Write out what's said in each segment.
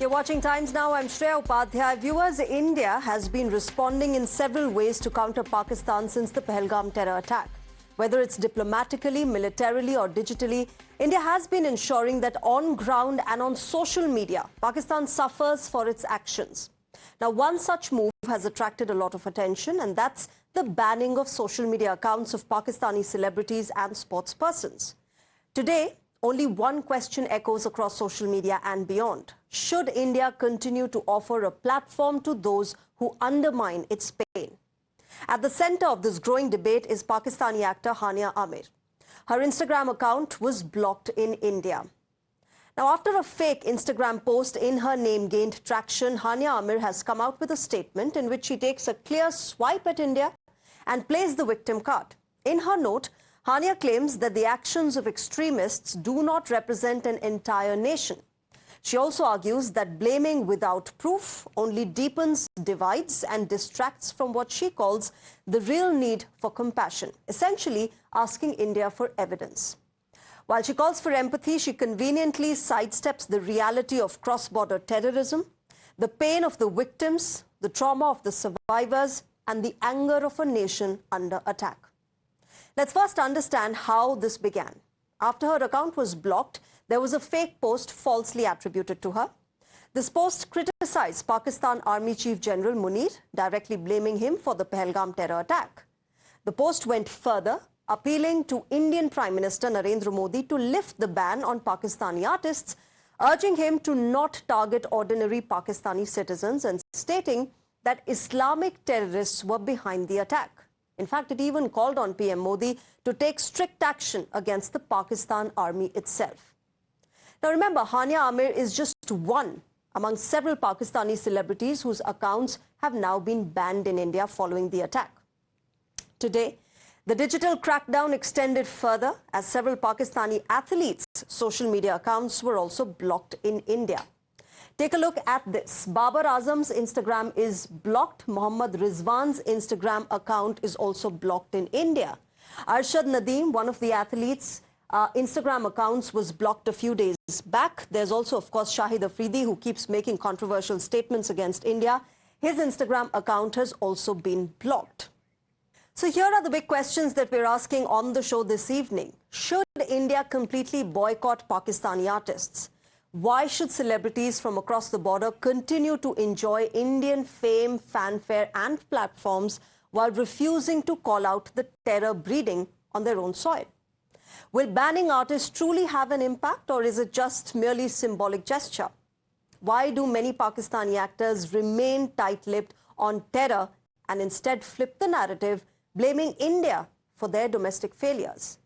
You're watching Times Now. I'm Shreya Upadhyay. Viewers, India has been responding in several ways to counter Pakistan since the Pahlgam terror attack. Whether it's diplomatically, militarily or digitally, India has been ensuring that on ground and on social media, Pakistan suffers for its actions. Now, one such move has attracted a lot of attention, and that's the banning of social media accounts of Pakistani celebrities and sportspersons. Today, only one question echoes across social media and beyond. Should India continue to offer a platform to those who undermine its pain? At the center of this growing debate is Pakistani actor Hania Aamir. Her Instagram account was blocked in India. Now, after a fake Instagram post in her name gained traction, Hania Aamir has come out with a statement in which she takes a clear swipe at India and plays the victim card. In her note, Hania claims that the actions of extremists do not represent an entire nation. She also argues that blaming without proof only deepens divides and distracts from what she calls the real need for compassion, essentially asking India for evidence. While she calls for empathy, she conveniently sidesteps the reality of cross-border terrorism, the pain of the victims, the trauma of the survivors, and the anger of a nation under attack. Let's first understand how this began. After her account was blocked, there was a fake post falsely attributed to her. This post criticized Pakistan Army Chief General Munir, directly blaming him for the Pahlgam terror attack. The post went further, appealing to Indian Prime Minister Narendra Modi to lift the ban on Pakistani artists, urging him to not target ordinary Pakistani citizens and stating that Islamic terrorists were behind the attack. In fact, it even called on PM Modi to take strict action against the Pakistan Army itself. Now remember, Hania Aamir is just one among several Pakistani celebrities whose accounts have now been banned in India following the attack. Today, the digital crackdown extended further as several Pakistani athletes' social media accounts were also blocked in India. Take a look at this. Babar Azam's Instagram is blocked. Mohammad Rizwan's Instagram account is also blocked in India. Arshad Nadeem, one of the athletes' Instagram accounts was blocked a few days back. There's also, of course, Shahid Afridi, who keeps making controversial statements against India. His Instagram account has also been blocked. So here are the big questions that we're asking on the show this evening. Should India completely boycott Pakistani artists? Why should celebrities from across the border continue to enjoy Indian fame, fanfare and platforms while refusing to call out the terror breeding on their own soil? Will banning artists truly have an impact, or is it just merely symbolic gesture? Why do many Pakistani actors remain tight-lipped on terror and instead flip the narrative, blaming India for their domestic failures?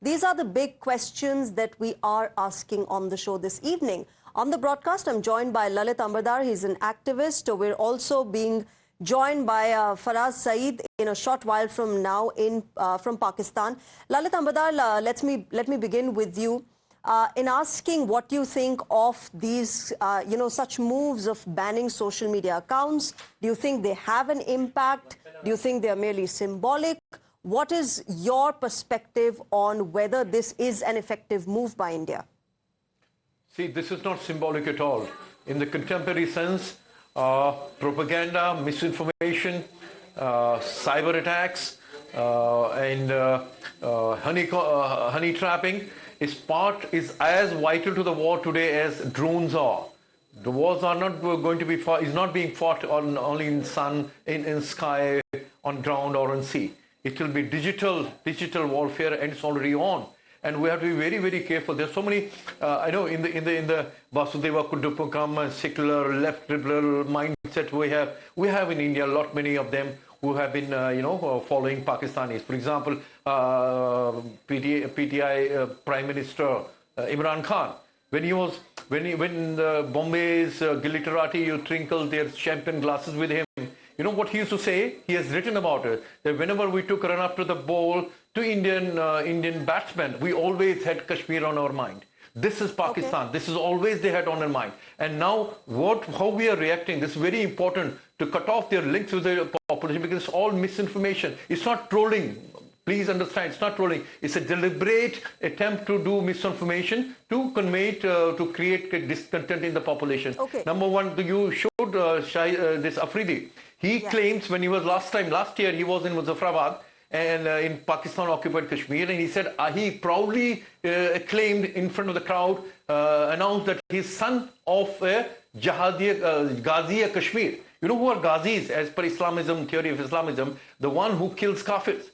These are the big questions that we are asking on the show this evening. On the broadcast, I'm joined by Lalit Ambardar. He's an activist. We're also being joined by Faraz Saeed in a short while from now from Pakistan. Lalit Ambardar, let me begin with you in asking what you think of these, such moves of banning social media accounts. Do you think they have an impact? Do you think they're merely symbolic? What is your perspective on whether this is an effective move by India? See, this is not symbolic at all. In the contemporary sense, propaganda, misinformation, cyber attacks, and honey trapping is as vital to the war today as drones are. The wars are not going to be fought, is not being fought only in sun, in sky, on ground or on sea. It will be digital warfare, and it's already on. And we have to be very, very careful. There's so many, I know, in the Vasudeva Kudupakam, secular, left liberal mindset we have in India, many of them who have been, following Pakistanis. For example, PTI Prime Minister Imran Khan, when the Bombay's glitterati, you trinkle their champagne glasses with him. You know what he used to say? He has written about it, that whenever we took run up to the ball to Indian batsmen, we always had Kashmir on our mind. This is Pakistan. Okay. This is always they had on their mind. And now how we are reacting, this is very important to cut off their links with the population, because it's all misinformation. It's not trolling. Please understand, it's not trolling. It's a deliberate attempt to do misinformation, to convey, to create discontent in the population. Okay. Number one, you showed this Afridi. He claims when he was last year, he was in Muzaffarabad and in Pakistan occupied Kashmir, and he said he proudly claimed in front of the crowd, announced that he's son of Ghazi Kashmir. You know who are Ghazis as per Islamism, theory of Islamism? The one who kills kafirs.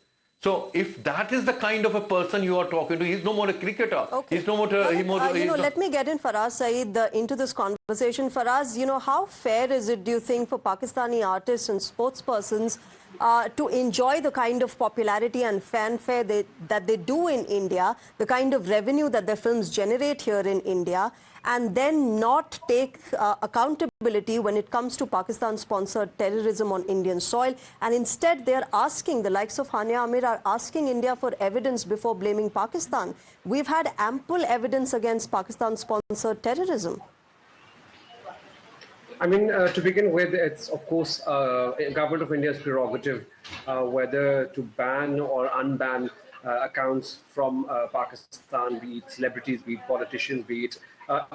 So if that is the kind of a person you are talking to, he's no more a cricketer. Okay. He's no more let me get in Faraz Saeed into this conversation. Faraz, how fair is it, do you think, for Pakistani artists and sportspersons to enjoy the kind of popularity and fanfare that they do in India, the kind of revenue that their films generate here in India, and then not take accountability when it comes to Pakistan-sponsored terrorism on Indian soil? And instead, they're asking, the likes of Hania Aamir are asking India for evidence before blaming Pakistan. We've had ample evidence against Pakistan-sponsored terrorism. I mean, to begin with, it's of course government of India's prerogative whether to ban or unban accounts from Pakistan, be it celebrities, be it politicians, be it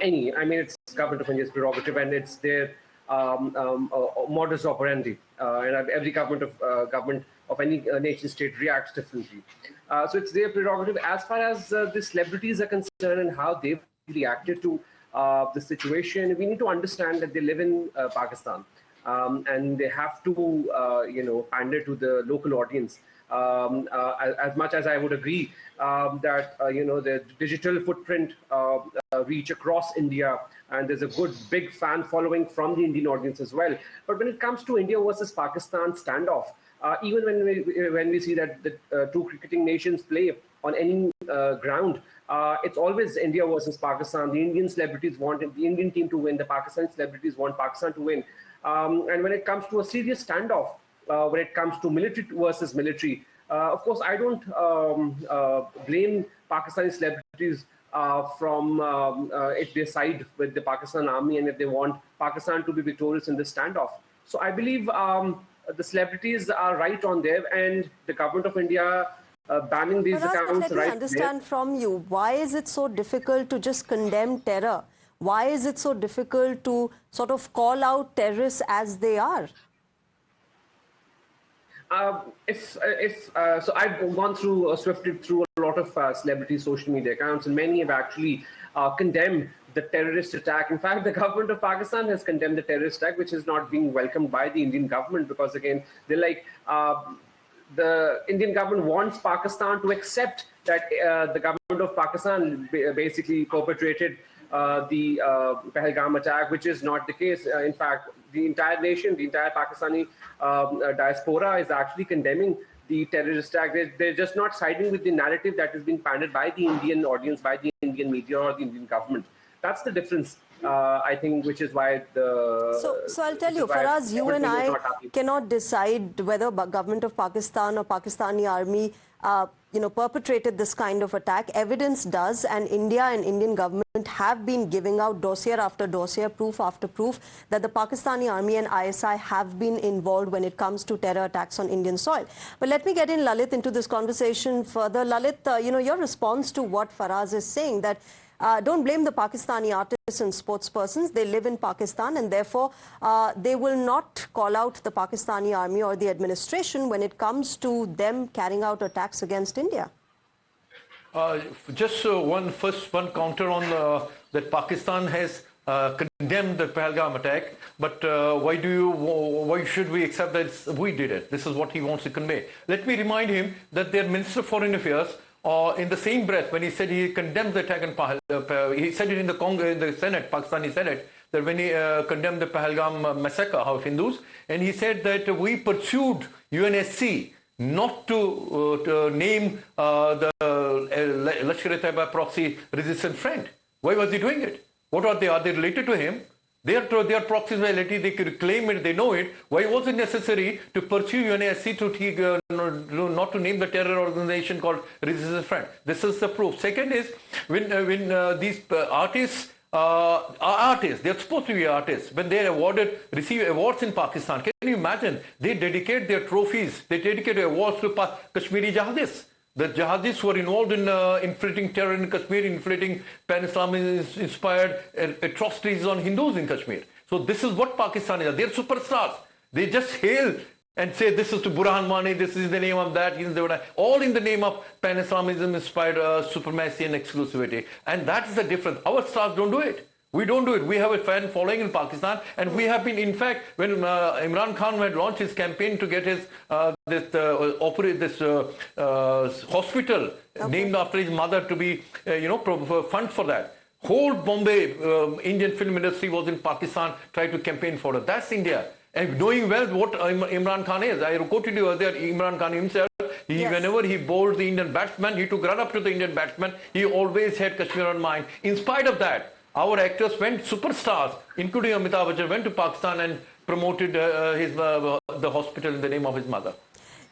any. I mean, it's government of India's prerogative, and it's their modus operandi. And every government of any nation state reacts differently. So it's their prerogative. As far as the celebrities are concerned and how they've reacted to the situation, we need to understand that they live in Pakistan, and they have to, pander to the local audience. As much as I would agree that the digital footprint reach across India, and there's a good big fan following from the Indian audience as well. But when it comes to India versus Pakistan standoff, even when we see that the two cricketing nations play on any ground, it's always India versus Pakistan. The Indian celebrities want the Indian team to win. The Pakistani celebrities want Pakistan to win. And when it comes to a serious standoff, when it comes to military versus military, of course, I don't blame Pakistani celebrities from if they side with the Pakistan army and if they want Pakistan to be victorious in this standoff. So I believe the celebrities are right on there, and the government of India banning these accounts let me understand from you, why is it so difficult to just condemn terror? Why is it so difficult to sort of call out terrorists as they are? So I've gone through, swifted through a lot of celebrity social media accounts, and many have actually condemned the terrorist attack. In fact, the government of Pakistan has condemned the terrorist attack, which is not being welcomed by the Indian government, because again, they're like, the Indian government wants Pakistan to accept that the government of Pakistan basically perpetrated the Pahlgam attack, which is not the case. In fact, the entire nation, the entire Pakistani diaspora is actually condemning the terrorist attack. They're just not siding with the narrative that is being pandered by the Indian audience, by the Indian media or the Indian government. That's the difference, I think, which is why the... So I'll tell you, Faraz, you and I cannot decide whether government of Pakistan or Pakistani army perpetrated this kind of attack. Evidence does, and India and Indian government have been giving out dossier after dossier, proof after proof, that the Pakistani army and ISI have been involved when it comes to terror attacks on Indian soil. But let me get in Lalit into this conversation further. Lalit, your response to what Faraz is saying, that don't blame the Pakistani artists and sportspersons. They live in Pakistan, and therefore they will not call out the Pakistani army or the administration when it comes to them carrying out attacks against India. Just one counter on that Pakistan has condemned the Pahlgam attack, but why should we accept that we did it? This is what he wants to convey. Let me remind him that their Minister of Foreign Affairs, in the same breath, when he said he condemned the attack in he said it in the Congress, in the Senate, Pakistani Senate, that when he condemned the Pahlgam massacre of Hindus, and he said that we pursued UNSC not to name the Lashkar-e-Taiba proxy resistant front. Why was he doing it? What are they? Are they related to him? Their proxies were related, they could claim it, they know it. Why was it necessary to pursue UNSC to not to name the terror organization called Resistance Front? This is the proof. Second is, when these artists are artists, they're supposed to be artists, when they're receive awards in Pakistan, can you imagine? They dedicate their trophies, they dedicate awards to Kashmiri jihadists. The jihadis who are involved in inflicting terror in Kashmir, inflicting pan-Islamist-inspired atrocities on Hindus in Kashmir. So this is what Pakistanis are. They're superstars. They just hail and say this is to Burhan Wani, this is the name of that, all in the name of pan-Islamism-inspired supremacy and exclusivity. And that is the difference. Our stars don't do it. We don't do it. We have a fan following in Pakistan, and we have been, in fact, when Imran Khan had launched his campaign to get his hospital named after his mother to be, fund for that. Whole Bombay Indian film industry was in Pakistan, tried to campaign for it. That's India. And knowing well what Imran Khan is, I quoted you earlier, Imran Khan himself, whenever he bowled the Indian batsman, he took run up to the Indian batsman. He always had Kashmir on mind. In spite of that, our actors went, superstars, including Amitabh Bachchan, went to Pakistan and promoted the hospital in the name of his mother.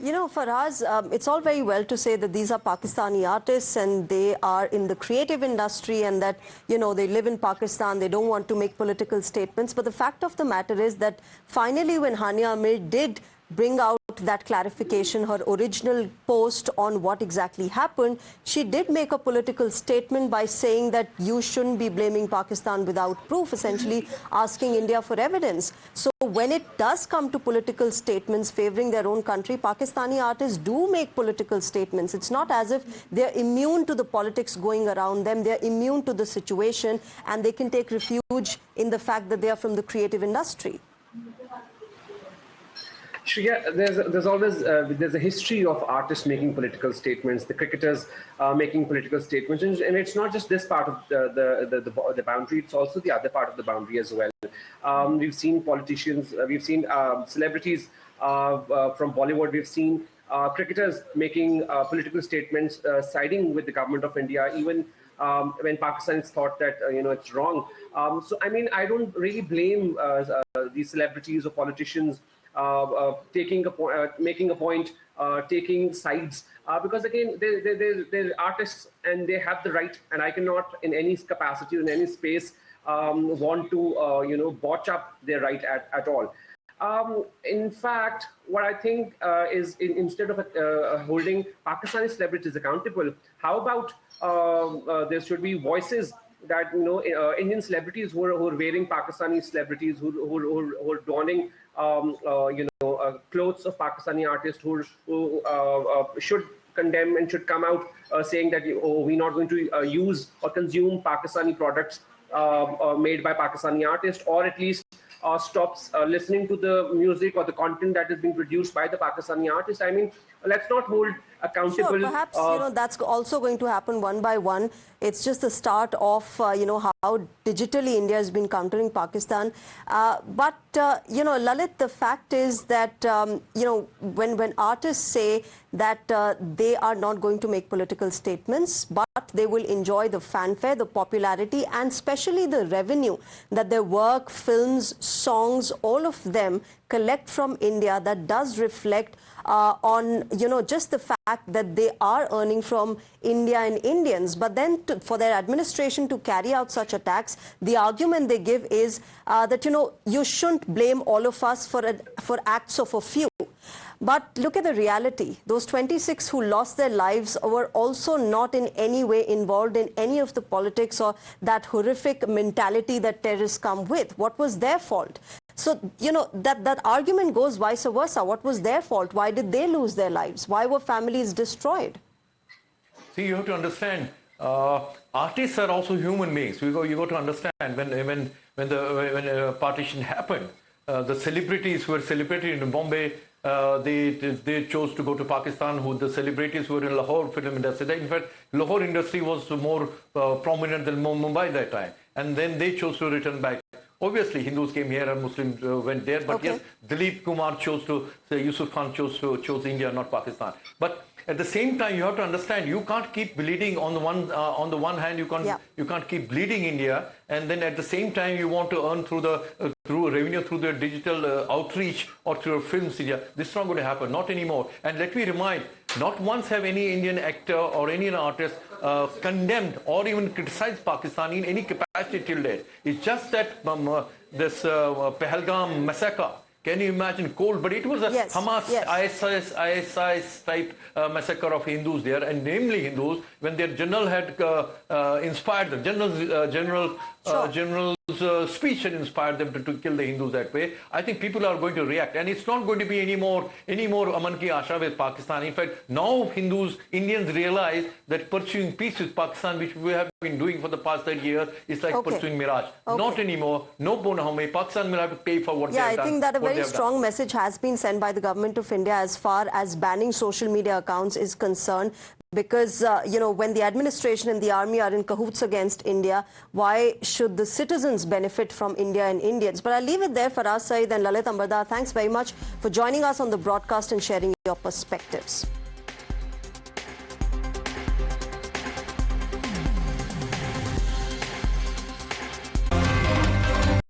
You know, Faraz, it's all very well to say that these are Pakistani artists and they are in the creative industry and that, they live in Pakistan, they don't want to make political statements. But the fact of the matter is that finally when Hania Aamir did bring out that clarification, her original post on what exactly happened, she did make a political statement by saying that you shouldn't be blaming Pakistan without proof, essentially asking India for evidence. So when it does come to political statements favoring their own country, Pakistani artists do make political statements. It's not as if they're immune to the politics going around them. They're immune to the situation and they can take refuge in the fact that they are from the creative industry. Yeah, there's always there's a history of artists making political statements, the cricketers making political statements, and it's not just this part of the boundary; it's also the other part of the boundary as well. We've seen politicians, we've seen celebrities from Bollywood, we've seen cricketers making political statements, siding with the government of India, even when Pakistanis thought that it's wrong. So I mean, I don't really blame these celebrities or politicians. Making a point, taking sides, because again, they're artists and they have the right, and I cannot in any capacity, in any space, want to, botch up their right at all. In fact, what I think is instead of holding Pakistani celebrities accountable, how about there should be voices that, Indian celebrities who are wearing Pakistani celebrities, who are donning clothes of Pakistani artists who should condemn and should come out saying that we're not going to use or consume Pakistani products made by Pakistani artists, or at least stops listening to the music or the content that is being produced by the Pakistani artists. I mean, let's not hold accountable. Sure, perhaps that's also going to happen one by one. It's just the start of how digitally India has been countering Pakistan. But Lalit, the fact is that when artists say that they are not going to make political statements, but they will enjoy the fanfare, the popularity, and especially the revenue that their work, films, songs, all of them collect from India, that does reflect on just the fact that they are earning from India and Indians. But then for their administration to carry out such attacks, the argument they give is that you shouldn't blame all of us for acts of a few. But look at the reality. Those 26 who lost their lives were also not in any way involved in any of the politics or that horrific mentality that terrorists come with. What was their fault? So, that argument goes vice versa. What was their fault? Why did they lose their lives? Why were families destroyed? See, you have to understand, artists are also human beings. You got to understand when the partition happened, the celebrities who were celebrated in Bombay, they chose to go to Pakistan. The celebrities who were in Lahore film industry. In fact, Lahore industry was more prominent than Mumbai that time. And then they chose to return back. Obviously, Hindus came here and Muslims went there. But yes, Dilip Kumar Yusuf Khan chose India, not Pakistan. But at the same time, you have to understand, you can't keep bleeding on the one hand. You can't keep bleeding India, and then at the same time you want to earn through revenue through the digital outreach or through films. India, this is not going to happen, not anymore. And let me remind, not once have any Indian actor or Indian artist condemned or even criticized Pakistan in any capacity till date. It's just that this Pahlgam massacre Can you imagine cold? But it was a Yes, Hamas, yes. ISIS type massacre of Hindus there, and namely Hindus, when their general had inspired them, general's speech had inspired them to kill the Hindus that way. I think people are going to react, and it's not going to be any more Aman ki Asha with Pakistan. In fact, now Indians realize that pursuing peace with Pakistan, which we have been doing for the past 30 years, is like pursuing mirage. Not anymore. No Bonahome. Pakistan will have to pay for what they have done. I think that a very strong message has been sent by the government of India as far as banning social media accounts is concerned. Because, when the administration and the army are in cahoots against India, why should the citizens benefit from India and Indians? But I'll leave it there. Faraz Saeed and Lalit Ambardar, thanks very much for joining us on the broadcast and sharing your perspectives.